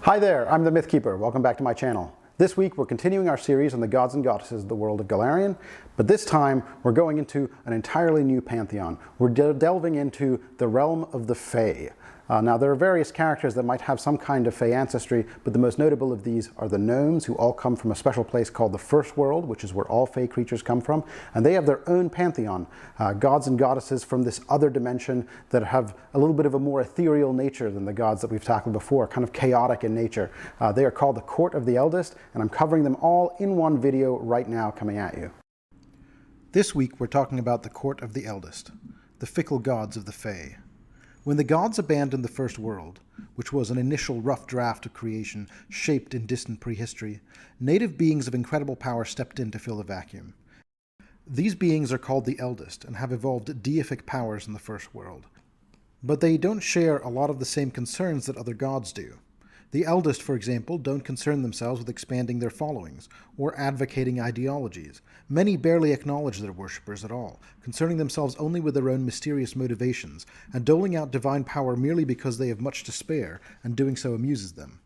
Hi there, I'm the Myth Keeper. Welcome back to my channel. This week we're continuing our series on the gods and goddesses of the world of Golarion, but this time we're going into an entirely new pantheon. We're delving into the realm of the Fey. Now there are various characters that might have some kind of Fey ancestry, but the most notable of these are the gnomes, who all come from a special place called the First World, which is where all Fey creatures come from, and they have their own pantheon, gods and goddesses from this other dimension that have a little bit of a more ethereal nature than the gods that we've tackled before, kind of chaotic in nature. They are called the Court of the Eldest, and I'm covering them all in one video right now coming at you. This week we're talking about the Court of the Eldest, the fickle gods of the Fey. When the gods abandoned the First World, which was an initial rough draft of creation shaped in distant prehistory, native beings of incredible power stepped in to fill the vacuum. These beings are called the Eldest and have evolved deific powers in the First World. But they don't share a lot of the same concerns that other gods do. The Eldest, for example, don't concern themselves with expanding their followings or advocating ideologies. Many barely acknowledge their worshippers at all, concerning themselves only with their own mysterious motivations and doling out divine power merely because they have much to spare, and doing so amuses them.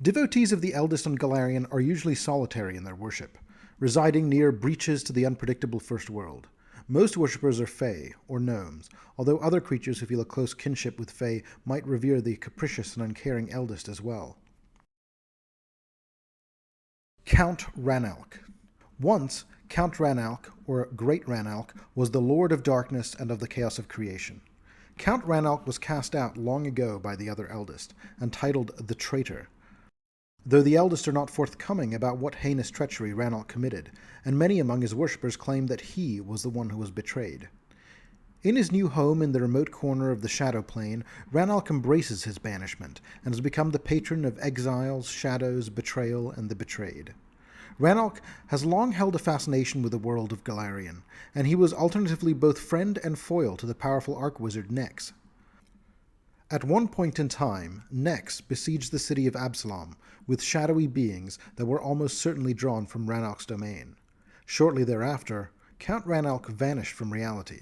Devotees of the Eldest on Golarion are usually solitary in their worship, residing near breaches to the unpredictable First World. Most worshippers are Fey, or gnomes, although other creatures who feel a close kinship with Fey might revere the capricious and uncaring Eldest as well. Count Ranalc. Once, Count Ranalc, or Great Ranalc, was the Lord of Darkness and of the Chaos of Creation. Count Ranalc was cast out long ago by the other Eldest, and titled the Traitor, though the Eldest are not forthcoming about what heinous treachery Ranalc committed, and many among his worshippers claim that he was the one who was betrayed. In his new home in the remote corner of the Shadow Plane, Ranalc embraces his banishment, and has become the patron of exiles, shadows, betrayal, and the betrayed. Ranalc has long held a fascination with the world of Golarion, and he was alternatively both friend and foil to the powerful archwizard Nex. At one point in time, Nex besieged the city of Absalom with shadowy beings that were almost certainly drawn from Ranalc's domain. Shortly thereafter, Count Ranalc vanished from reality.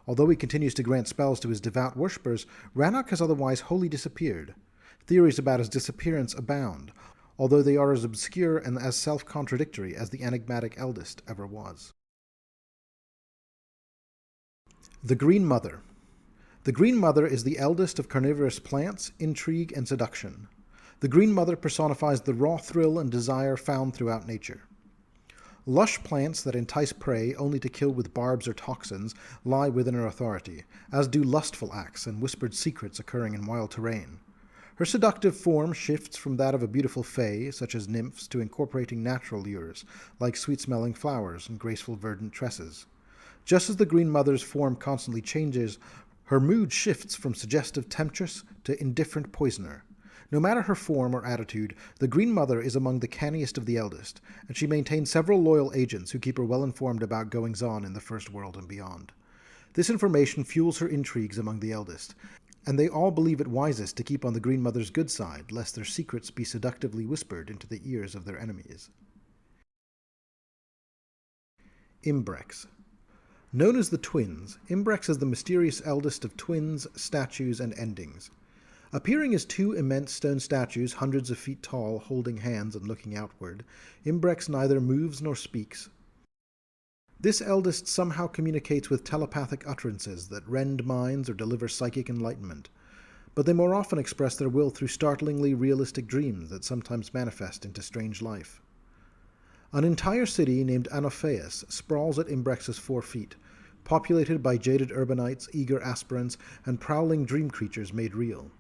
Although he continues to grant spells to his devout worshippers, Ranalc has otherwise wholly disappeared. Theories about his disappearance abound, although they are as obscure and as self-contradictory as the enigmatic Eldest ever was. The Green Mother. The Green Mother is the eldest of carnivorous plants, intrigue, and seduction. The Green Mother personifies the raw thrill and desire found throughout nature. Lush plants that entice prey only to kill with barbs or toxins lie within her authority, as do lustful acts and whispered secrets occurring in wild terrain. Her seductive form shifts from that of a beautiful fey, such as nymphs, to incorporating natural lures, like sweet-smelling flowers and graceful verdant tresses. Just as the Green Mother's form constantly changes, her mood shifts from suggestive temptress to indifferent poisoner. No matter her form or attitude, the Green Mother is among the canniest of the Eldest, and she maintains several loyal agents who keep her well informed about goings-on in the First World and beyond. This information fuels her intrigues among the Eldest, and they all believe it wisest to keep on the Green Mother's good side, lest their secrets be seductively whispered into the ears of their enemies. Imbrex. Known as the Twins, Imbrex is the mysterious eldest of twins, statues, and endings. Appearing as two immense stone statues hundreds of feet tall, holding hands and looking outward, Imbrex neither moves nor speaks. This eldest somehow communicates with telepathic utterances that rend minds or deliver psychic enlightenment, but they more often express their will through startlingly realistic dreams that sometimes manifest into strange life. An entire city named Anopheus sprawls at Imbrex's 4 feet, populated by jaded urbanites, eager aspirants, and prowling dream creatures made real.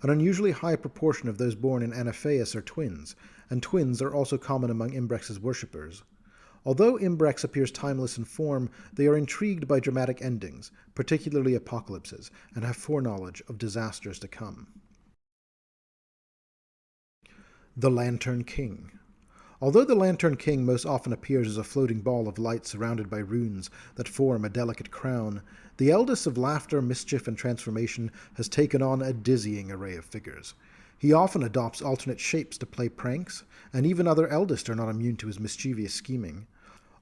An unusually high proportion of those born in Anopheus are twins, and twins are also common among Imbrex's worshippers. Although Imbrex appears timeless in form, they are intrigued by dramatic endings, particularly apocalypses, and have foreknowledge of disasters to come. The Lantern King. Although the Lantern King most often appears as a floating ball of light surrounded by runes that form a delicate crown, the Eldest of laughter, mischief, and transformation has taken on a dizzying array of figures. He often adopts alternate shapes to play pranks, and even other Eldest are not immune to his mischievous scheming.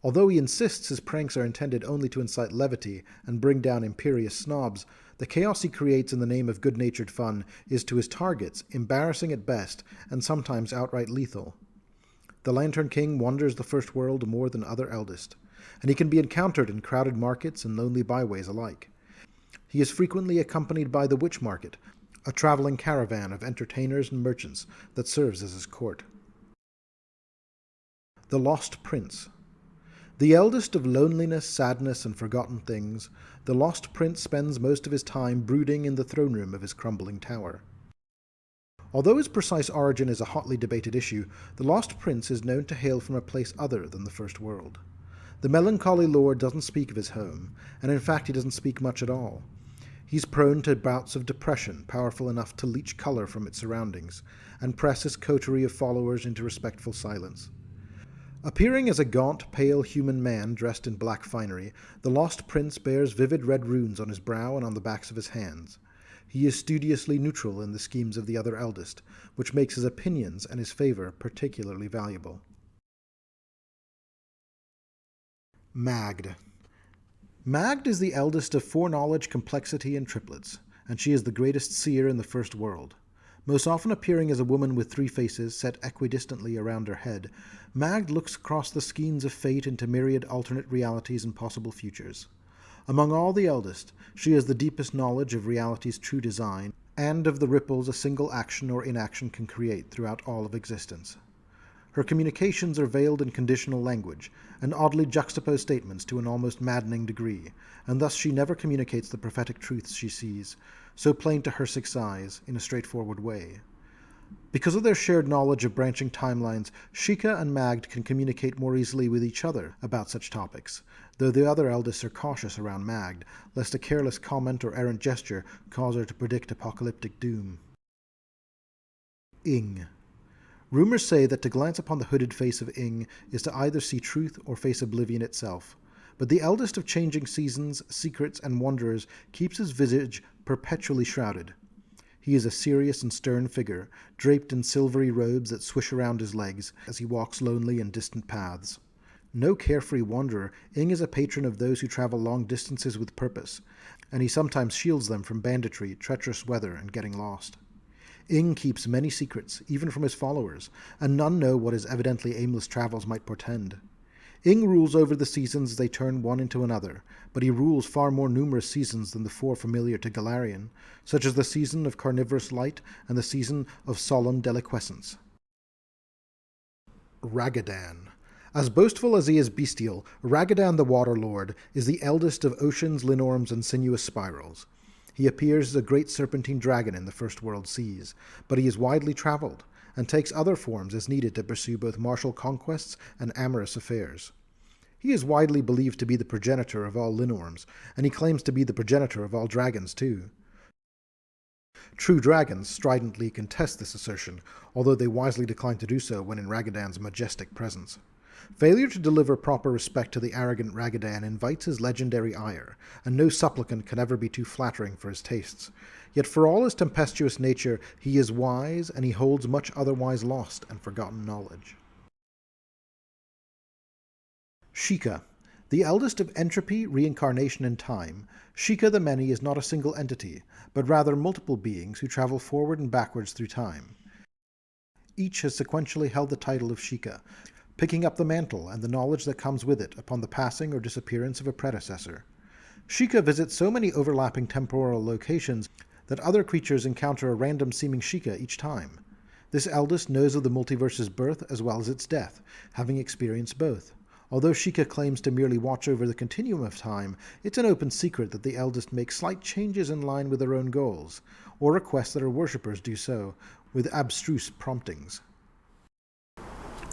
Although he insists his pranks are intended only to incite levity and bring down imperious snobs, The chaos he creates in the name of good-natured fun is to his targets embarrassing at best and sometimes outright lethal. The Lantern King wanders the First World more than other Eldest, and he can be encountered in crowded markets and lonely byways alike. He is frequently accompanied by the Witch Market, a traveling caravan of entertainers and merchants that serves as his court. The Lost Prince. The eldest of loneliness, sadness, and forgotten things, the Lost Prince spends most of his time brooding in the throne room of his crumbling tower. Although his precise origin is a hotly debated issue, the Lost Prince is known to hail from a place other than the First World. The melancholy lord doesn't speak of his home, and in fact he doesn't speak much at all. He's prone to bouts of depression powerful enough to leach color from its surroundings, and press his coterie of followers into respectful silence. Appearing as a gaunt, pale human man dressed in black finery, the Lost Prince bears vivid red runes on his brow and on the backs of his hands. He is studiously neutral in the schemes of the other Eldest, which makes his opinions and his favor particularly valuable. Magdh. Magdh is the eldest of foreknowledge, complexity, and triplets, and she is the greatest seer in the First World. Most often appearing as a woman with three faces set equidistantly around her head, Magdh looks across the skeins of fate into myriad alternate realities and possible futures. Among all the eldest, she has the deepest knowledge of reality's true design, and of the ripples a single action or inaction can create throughout all of existence. Her communications are veiled in conditional language, and oddly juxtaposed statements to an almost maddening degree, and thus she never communicates the prophetic truths she sees, so plain to her 6 eyes, in a straightforward way. Because of their shared knowledge of branching timelines, Shyka and Magdh can communicate more easily with each other about such topics, though the other Eldests are cautious around Magdh, lest a careless comment or errant gesture cause her to predict apocalyptic doom. Ing. Rumors say that to glance upon the hooded face of Ing is to either see truth or face oblivion itself, but the eldest of changing seasons, secrets, and wanderers keeps his visage perpetually shrouded. He is a serious and stern figure, draped in silvery robes that swish around his legs as he walks lonely and distant paths. No carefree wanderer, Ing is a patron of those who travel long distances with purpose, and he sometimes shields them from banditry, treacherous weather, and getting lost. Ing keeps many secrets, even from his followers, and none know what his evidently aimless travels might portend. Ing rules over the seasons as they turn one into another, but he rules far more numerous seasons than the 4 familiar to Galarian, such as the season of carnivorous light and the season of solemn deliquescence. Rhagadan. As boastful as he is bestial, Rhagadan the Water Lord is the eldest of oceans, linorms, and sinuous spirals. He appears as a great serpentine dragon in the First World seas, but he is widely traveled, and takes other forms as needed to pursue both martial conquests and amorous affairs. He is widely believed to be the progenitor of all linorms, and he claims to be the progenitor of all dragons too. True dragons stridently contest this assertion, although they wisely decline to do so when in Rhagadan's majestic presence. Failure to deliver proper respect to the arrogant Rhagadan invites his legendary ire, and no supplicant can ever be too flattering for his tastes. Yet for all his tempestuous nature, he is wise, and he holds much otherwise lost and forgotten knowledge. Shyka. The eldest of entropy, reincarnation, and time, Shyka the Many is not a single entity, but rather multiple beings who travel forward and backwards through time. Each has sequentially held the title of Shyka, picking up the mantle and the knowledge that comes with it upon the passing or disappearance of a predecessor. Shyka visits so many overlapping temporal locations that other creatures encounter a random-seeming Shyka each time. This eldest knows of the multiverse's birth as well as its death, having experienced both. Although Shyka claims to merely watch over the continuum of time, it's an open secret that the eldest makes slight changes in line with their own goals, or requests that her worshippers do so, with abstruse promptings.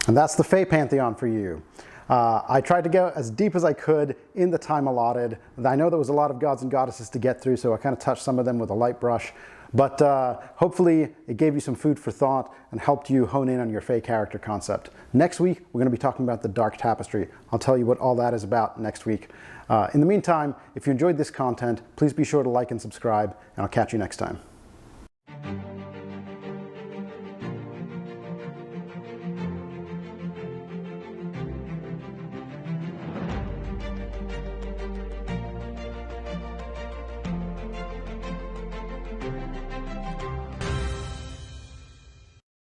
And that's the Fey Pantheon for you. I tried to go as deep as I could in the time allotted. I know there was a lot of gods and goddesses to get through, so I kind of touched some of them with a light brush. But hopefully it gave you some food for thought and helped you hone in on your Fey character concept. Next week, we're going to be talking about the Dark Tapestry. I'll tell you what all that is about next week. In the meantime, if you enjoyed this content, please be sure to like and subscribe, and I'll catch you next time. you.